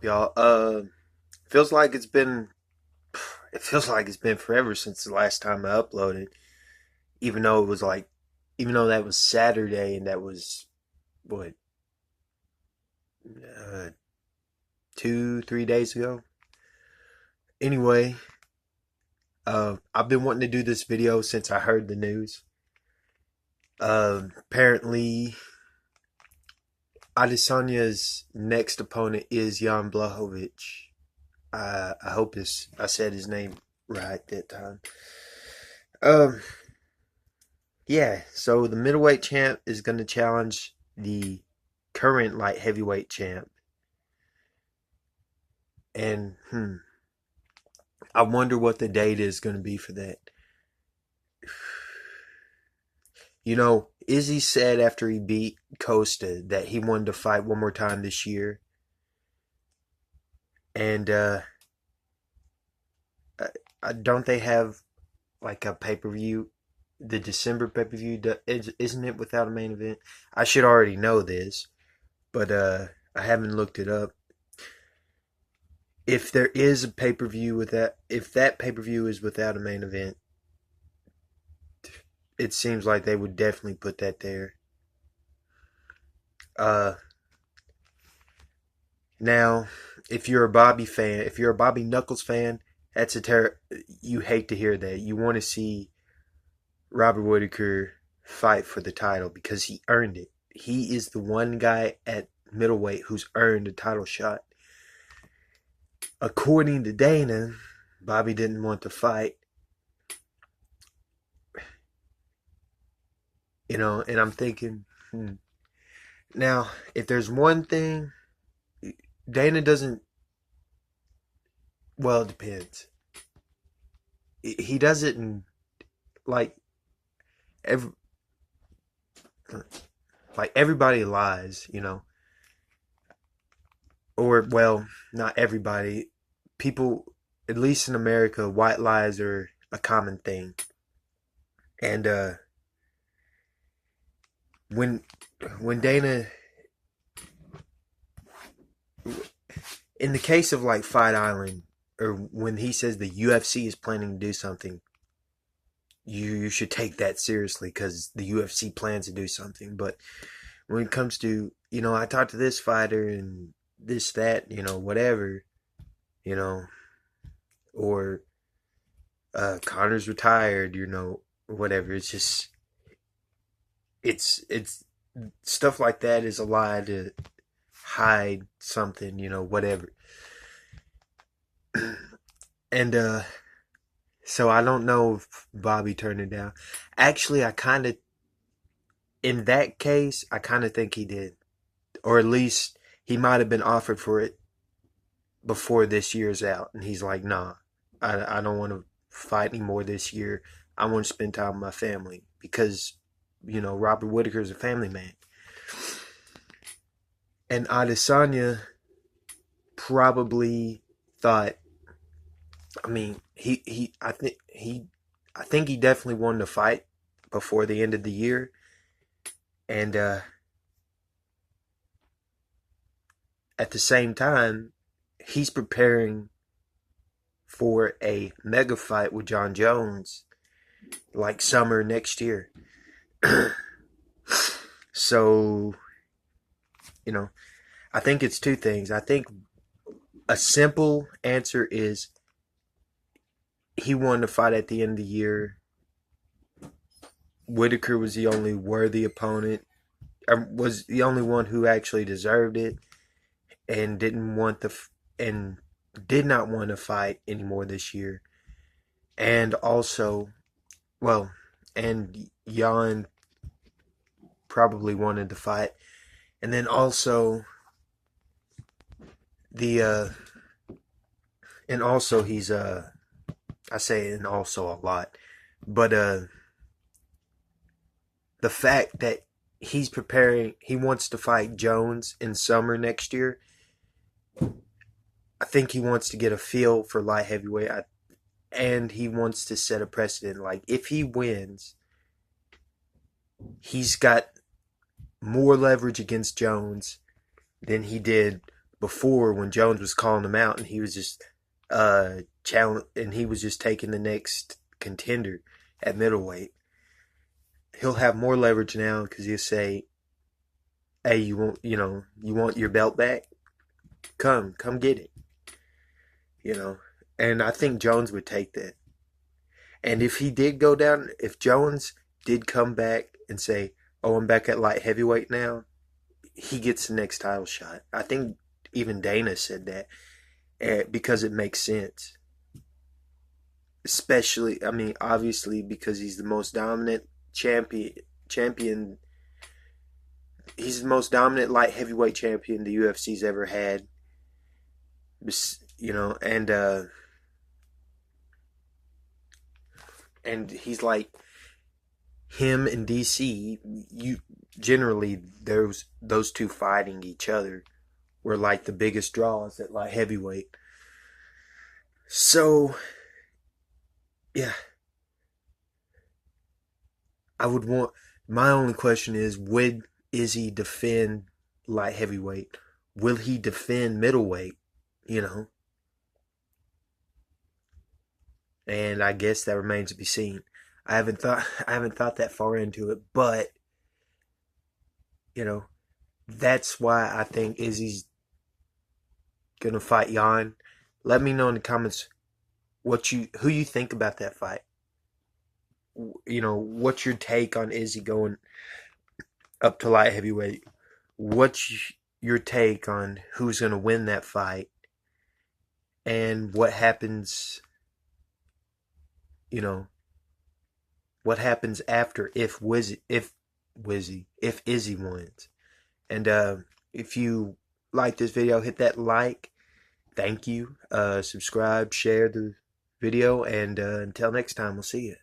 y'all? Feels like it's been it feels like it's been forever since the last time I uploaded. Even though it was like, even though that was Saturday and that was what, uh, 2, 3 days ago. Anyway, I've been wanting to do this video since I heard the news. Apparently, Adesanya's next opponent is Jan Blachowicz. I hope I said his name right that time. Um, yeah. So the middleweight champ is going to challenge the current light heavyweight champ, and I wonder what the date is going to be for that. You know, Izzy said after he beat Costa that he wanted to fight one more time this year, and don't they have like a pay per view? The December pay per view isn't it without a main event? I should already know this, but I haven't looked it up. If there is a pay per view with that, if that pay per view is without a main event, it seems like they would definitely put that there. Uh, Now, if you're a Bobby fan, if you're a Bobby Knuckles fan, that's you hate to hear that. You want to see Robert Whittaker fight for the title because he earned it. He is the one guy at middleweight who's earned a title shot. According to Dana, Bobby didn't want to fight. You know, and I'm thinking, now, if there's one thing, Dana doesn't, well, it depends. He doesn't, like, every, like everybody lies, you know, or well, not everybody. People, at least in America, white lies are a common thing, and when when Dana, in the case of like Fight Island, or when he says the UFC is planning to do something, you should take that seriously because the UFC plans to do something. But when it comes to, you know, I talked to this fighter and this, that, you know, whatever, you know, or Connor's retired, you know, whatever. It's just, it's stuff like that is a lie to hide something, you know, whatever. And so I don't know if Bobby turned it down. Actually, I kind of, in that case, I kind of think he did, or at least he might have been offered for it before this year's out, and he's like, "Nah, I don't want to fight anymore this year. I want to spend time with my family because, you know, Robert Whittaker is a family man." And Adesanya probably thought, I mean, I think he definitely wanted to fight before the end of the year, and at the same time, he's preparing for a mega fight with John Jones like summer next year. So, you know, I think it's two things. I think a simple answer is he wanted to fight at the end of the year. Whittaker was the only worthy opponent, was the only one who actually deserved it, and and did not want to fight anymore this year. And also, well, and Jan probably wanted to fight, and then also the and also he's I say and also a lot, but the fact that he's preparing, he wants to fight Jones in summer next year. I think he wants to get a feel for light heavyweight, and he wants to set a precedent. Like, if he wins, he's got more leverage against Jones than he did before when Jones was calling him out and he was just challenge and he was just taking the next contender at middleweight. He'll have more leverage now because he'll say, "Hey, you want your belt back? Come get it." You know, and I think Jones would take that. And if he did go down, if Jones did come back and say, "Oh, I'm back at light heavyweight now," he gets the next title shot. I think even Dana said that because it makes sense. Especially, I mean, obviously because he's the most dominant champion. He's the most dominant light heavyweight champion the UFC's ever had. You know, and he's like him and DC. You generally those two fighting each other were like the biggest draws at light heavyweight. So yeah, I would want. My only question is, would Izzy defend light heavyweight? Will he defend middleweight? You know, and I guess that remains to be seen. I haven't thought that far into it, but you know, that's why I think Izzy's gonna fight Jan. Let me know in the comments who you think about that fight. You know, what's your take on Izzy going up to light heavyweight? What's your take on who's gonna win that fight? And what happens, you know, what happens after if Izzy wins. And if you like this video, hit that like. Thank you. Subscribe, share the video, and until next time, we'll see you.